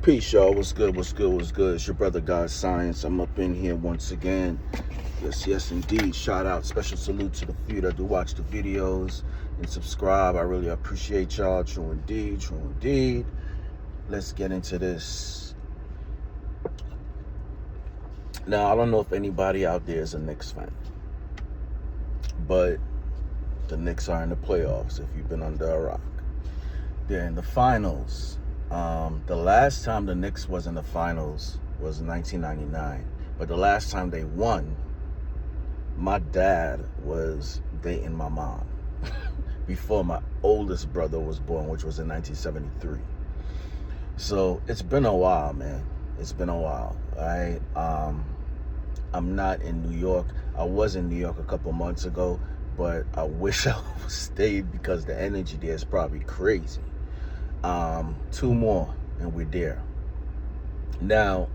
Peace, y'all. What's good? What's good? What's good? It's your brother God Science. I'm up in here once again. Yes, indeed. Shout out, special salute to the few that do watch the videos and subscribe. I really appreciate y'all. True indeed, true indeed. Let's get into this. Now, I don't know if anybody out there is a Knicks fan, but the Knicks are in the playoffs if you've been under a rock. They're in the finals. The last time the Knicks was in the finals was 1999. But the last time they won, my dad was dating my mom before my oldest brother was born, which was in 1973. So it's been a while, man. It's been a while. I'm not in New York. I was in New York a couple months ago, but I wish I stayed because the energy there is probably crazy. 2 more and we're there. Now,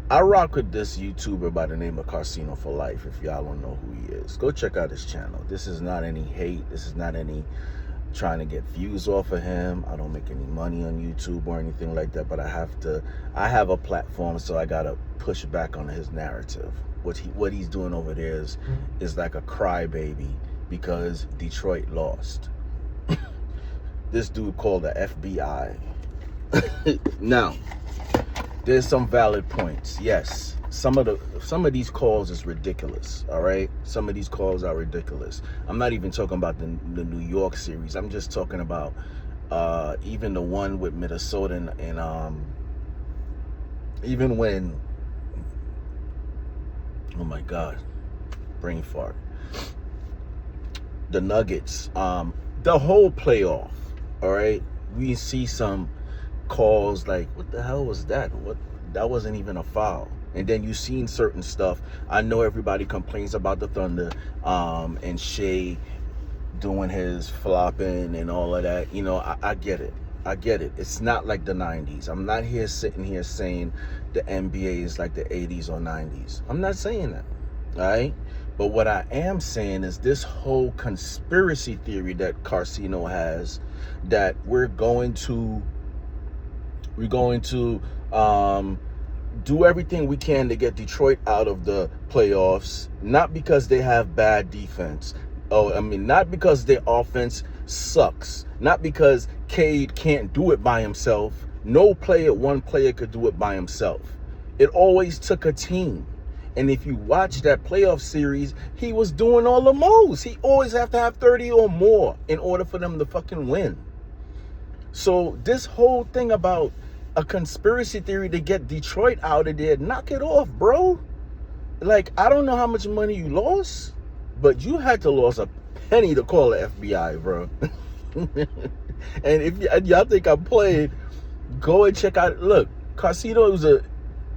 I rock with this YouTuber by the name of Karceno for life. If y'all don't know who he is, go check out his channel. This is not any hate. This is not any trying to get views off of him. I don't make any money on YouTube or anything like that, but I have a platform, so I gotta push back on his narrative. What he's doing over there is like a crybaby because Detroit lost. This dude called the FBI. Now, there's some valid points. Yes, some of these calls is ridiculous. All right, some of these calls are ridiculous. I'm not even talking about the New York series. I'm just talking about even the one with Minnesota and even when, oh my God, brain fart. The Nuggets, the whole playoff. All right, we see some calls like, what the hell was that? That wasn't even a foul. And then you seen certain stuff. I know everybody complains about the Thunder, and Shea doing his flopping and all of that. You know, I get it. I get it. It's not like the 90s. I'm not sitting here saying the NBA is like the 80s or 90s. I'm not saying that. All right. But what I am saying is this whole conspiracy theory that Karceno has, that we're going to do everything we can to get Detroit out of the playoffs, not because they have bad defense. Not because their offense sucks, not because Cade can't do it by himself. No player, one player could do it by himself. It always took a team. And if you watch that playoff series, he was doing all the most. He always have to have 30 or more in order for them to fucking win. So this whole thing about a conspiracy theory to get Detroit out of there, knock it off, bro. Like, I don't know how much money you lost, but you had to lose a penny to call the FBI, bro. And if y'all think I'm playing, go and check out. Look, Karceno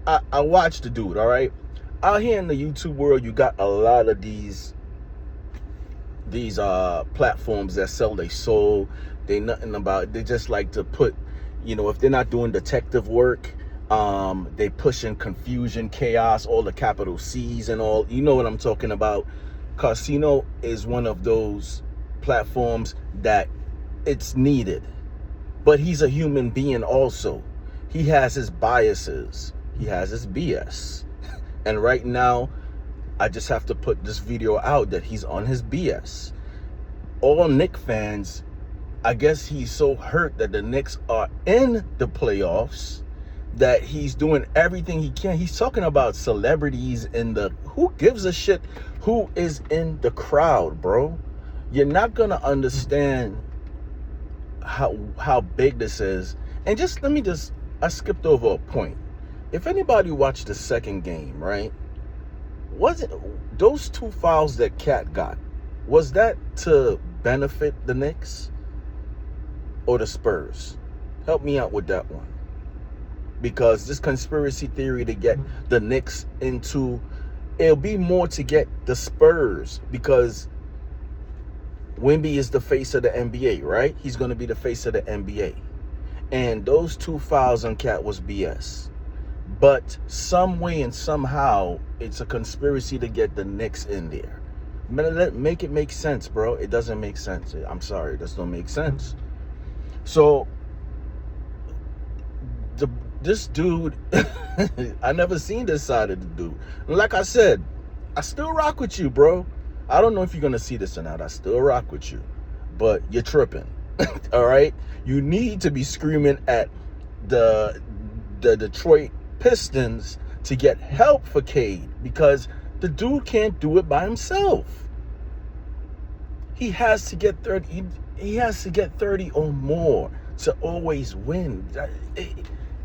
I watched the dude, all right? Out here in the YouTube world, you got a lot of these platforms that sell their soul. They just like to put, you know, if they're not doing detective work, they pushing confusion, chaos, all the capital C's and all. You know what I'm talking about. Karceno is one of those platforms that it's needed, but he's a human being also. He has his biases. He has his BS. And right now, I just have to put this video out that he's on his BS. All Knicks fans, I guess he's so hurt that the Knicks are in the playoffs that he's doing everything he can. He's talking about celebrities who gives a shit who is in the crowd, bro? You're not going to understand how big this is. And I skipped over a point. If anybody watched the second game, right? Was it those 2 fouls that Cat got? Was that to benefit the Knicks or the Spurs? Help me out with that one. Because this conspiracy theory to get the Knicks it'll be more to get the Spurs, because Wemby is the face of the NBA, right? He's going to be the face of the NBA. And those 2 fouls on Cat was BS. But some way and somehow, it's a conspiracy to get the Knicks in there. Make it make sense, bro. It doesn't make sense. I'm sorry, it does not make sense. So This dude, I never seen this side of the dude. And like I said, I still rock with you, bro. I don't know if you're going to see this or not. I still rock with you. But you're tripping. All right? You need to be screaming at the Detroit Pistons to get help for Cade, because the dude can't do it by himself. He has to get 30. He has to get 30 or more to always win.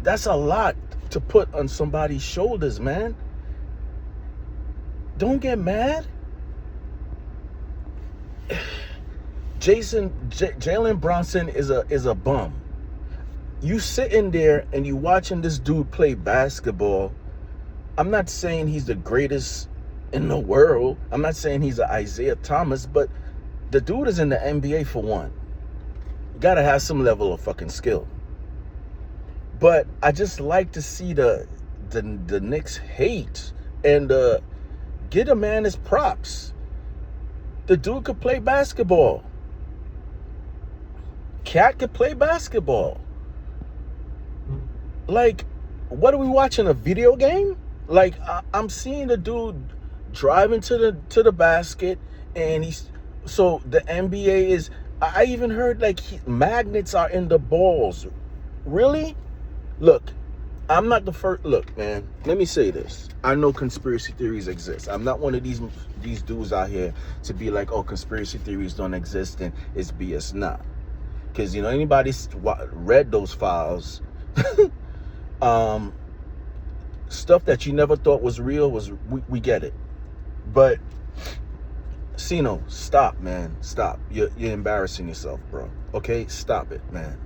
That's a lot to put on somebody's shoulders, man. Don't get mad. Jalen Brunson is a bum. You sitting there and you watching this dude play basketball. I'm not saying he's the greatest in the world. I'm not saying he's an Isaiah Thomas, but the dude is in the NBA for one. You gotta have some level of fucking skill. But I just like to see the Knicks hate and get a man his props. The dude could play basketball. Cat could play basketball. Like, what are we watching? A video game? Like, I'm seeing the dude driving to the basket, and so the NBA is. I even heard like magnets are in the balls. Really? Look, I'm not the first. Look, man. Let me say this. I know conspiracy theories exist. I'm not one of these dudes out here to be like, oh, conspiracy theories don't exist and it's BS. Nah, because anybody's read those files. Stuff that you never thought was real we get it. But Cino, stop, man. Stop. You're embarrassing yourself, bro. Okay? Stop it, man.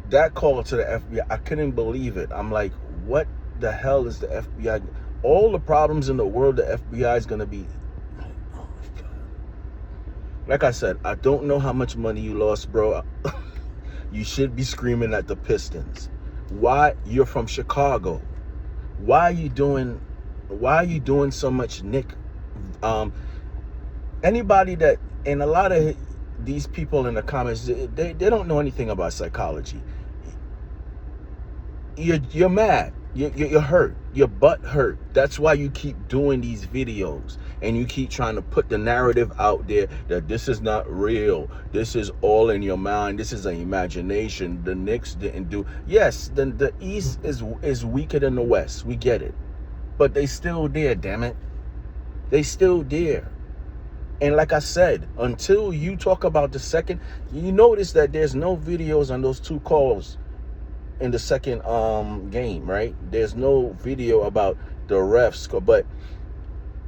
That call to the FBI, I couldn't believe it. I'm like, what the hell is the FBI? All the problems in the world, the FBI is going to be. Oh my God. Like I said, I don't know how much money you lost, bro. You should be screaming at the Pistons. Why? You're from Chicago. Why are you doing so much Nick? Anybody that, and a lot of these people in the comments, they don't know anything about psychology. You're mad. You're hurt. Your butt hurt. That's why you keep doing these videos and you keep trying to put the narrative out there that this is not real. This is all in your mind. This is an imagination. The Knicks didn't do. Yes, the East is weaker than the West. We get it. But they still there, damn it. They still there. And like I said, until you talk about the second, you notice that there's no videos on those two calls in the second game, right? There's no video about the refs. But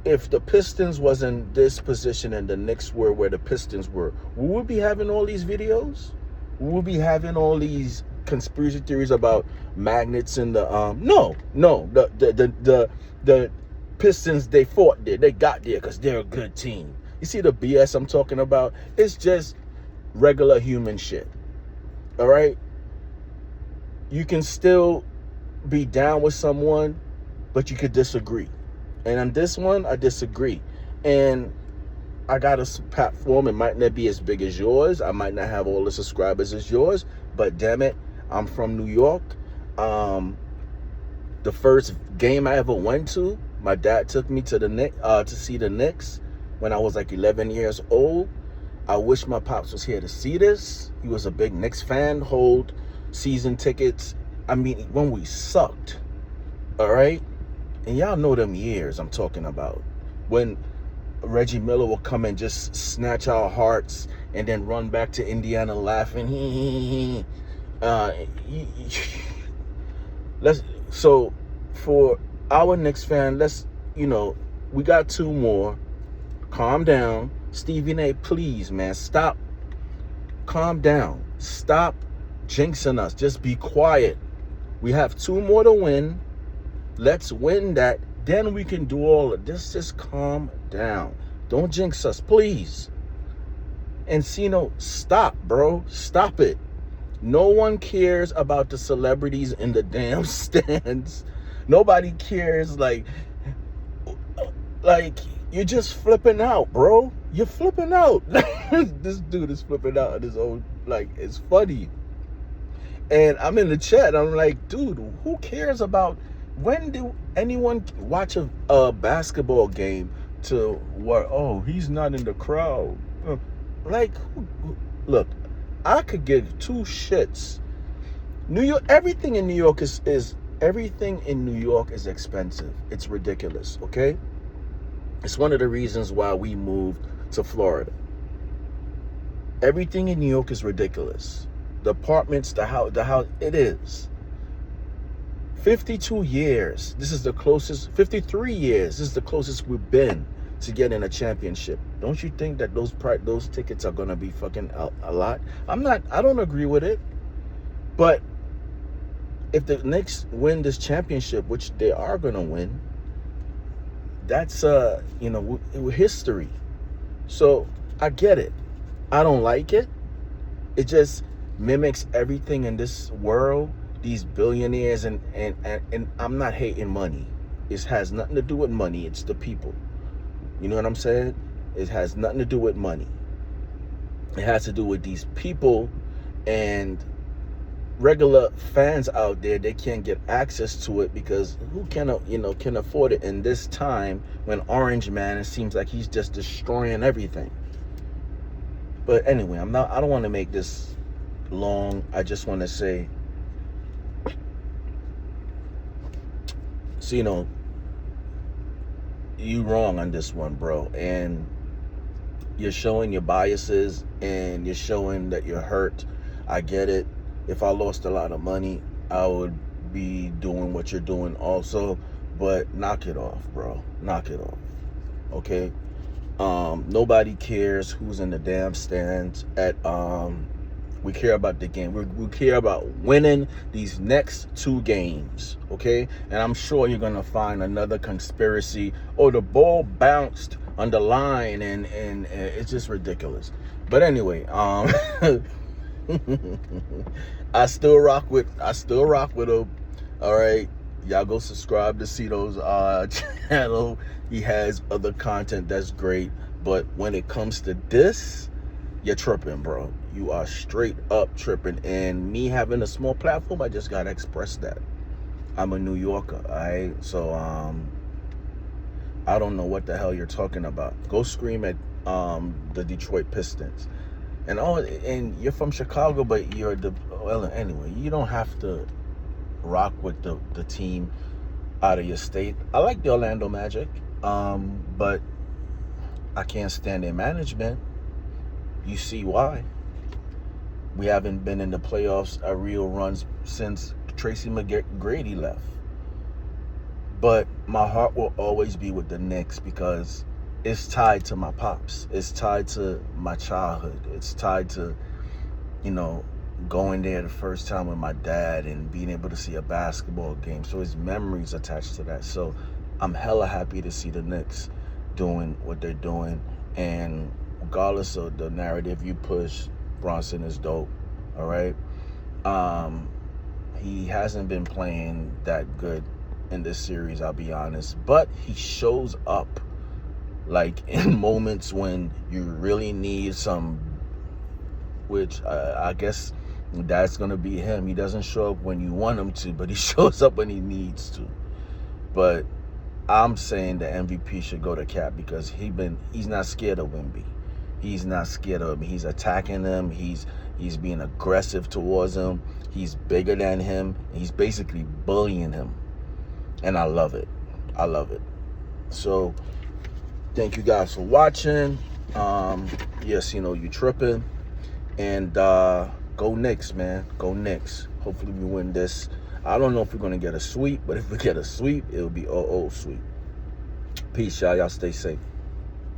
if the Pistons was in this position and the Knicks were where the Pistons were, we would be having all these videos? We would be having all these conspiracy theories about magnets in the no. The Pistons, they fought there. They got there because they're a good team. You see the BS I'm talking about? It's just regular human shit. All right? You can still be down with someone, but you could disagree. And on this one, I disagree. And I got a platform. It might not be as big as yours. I might not have all the subscribers as yours. But damn it, I'm from New York. The first game I ever went to, my dad took me to the Knicks, to see the Knicks when I was like 11 years old. I wish my pops was here to see this. He was a big Knicks fan, hold season tickets. I mean, when we sucked, all right? And y'all know them years I'm talking about. When Reggie Miller will come and just snatch our hearts and then run back to Indiana laughing. So for our Knicks fan, we got two more. Calm down. Stephen A., please, man, stop. Calm down. Stop jinxing us. Just be quiet. We have two more to win. Let's win that. Then we can do all of this. Just calm down. Don't jinx us, please. And Cino, stop, bro. Stop it. No one cares about the celebrities in the damn stands. Nobody cares. Like you're just flipping out, bro. You're flipping out. This dude is flipping out on his own. Like, it's funny. And I'm in the chat. I'm like, dude, who cares about, when do anyone watch a basketball game to what? Oh, he's not in the crowd. Like, look, I could give two shits. New York, everything in New York is everything in New York is expensive. It's ridiculous, okay? It's one of the reasons why we moved to Florida. Everything in New York is ridiculous. The apartments, the house, it is. 52 years. This is the closest, 53 years. This is the closest we've been to getting a championship. Don't you think that those tickets are going to be fucking a lot? I don't agree with it. But if the Knicks win this championship, which they are going to win, that's history. So I get it. I don't like it. It just mimics everything in this world. These billionaires and I'm not hating money. It has nothing to do with money. It's the people. You know what I'm saying? It has nothing to do with money. It has to do with these people and regular fans out there. They can't get access to it because who can afford it in this time when Orange Man, it seems like he's just destroying everything. But anyway, I don't want to make this long. I just want to say, so you wrong on this one, bro. And you're showing your biases and you're showing that you're hurt. I get it. If I lost a lot of money, I would be doing what you're doing also. But knock it off, bro. Knock it off. Okay? Nobody cares who's in the damn stands we care about the game. We care about winning these next 2 games, okay? And I'm sure you're gonna find another conspiracy. Oh, the ball bounced on the line, and it's just ridiculous. But anyway, I still rock with him. All right, y'all go subscribe to Cito's channel. He has other content that's great, but when it comes to this, you're tripping, bro. You are straight up tripping. And me having a small platform, I just gotta express that. I'm a New Yorker, all right? So I don't know what the hell you're talking about. Go scream at the Detroit Pistons. And you're from Chicago, but anyway, you don't have to rock with the team out of your state. I like the Orlando Magic, but I can't stand their management. You see why. We haven't been in the playoffs, a real runs, since Tracy McGrady left. But my heart will always be with the Knicks because it's tied to my pops. It's tied to my childhood. It's tied to, going there the first time with my dad and being able to see a basketball game. So his memories attached to that. So I'm hella happy to see the Knicks doing what they're doing. And regardless of the narrative you push, Bronson is dope, all right? He hasn't been playing that good in this series, I'll be honest, but he shows up like in moments when you really need some, which I guess that's going to be him. He doesn't show up when you want him to, but he shows up when he needs to. But I'm saying the MVP should go to Cap because he's not scared of Wemby. He's not scared of him. He's attacking him. He's being aggressive towards him. He's bigger than him. He's basically bullying him. And I love it. I love it. So thank you guys for watching. Yes, you tripping. And go Knicks, man. Go Knicks. Hopefully we win this. I don't know if we're going to get a sweep, but if we get a sweep, it'll be sweep. Peace, y'all. Y'all stay safe.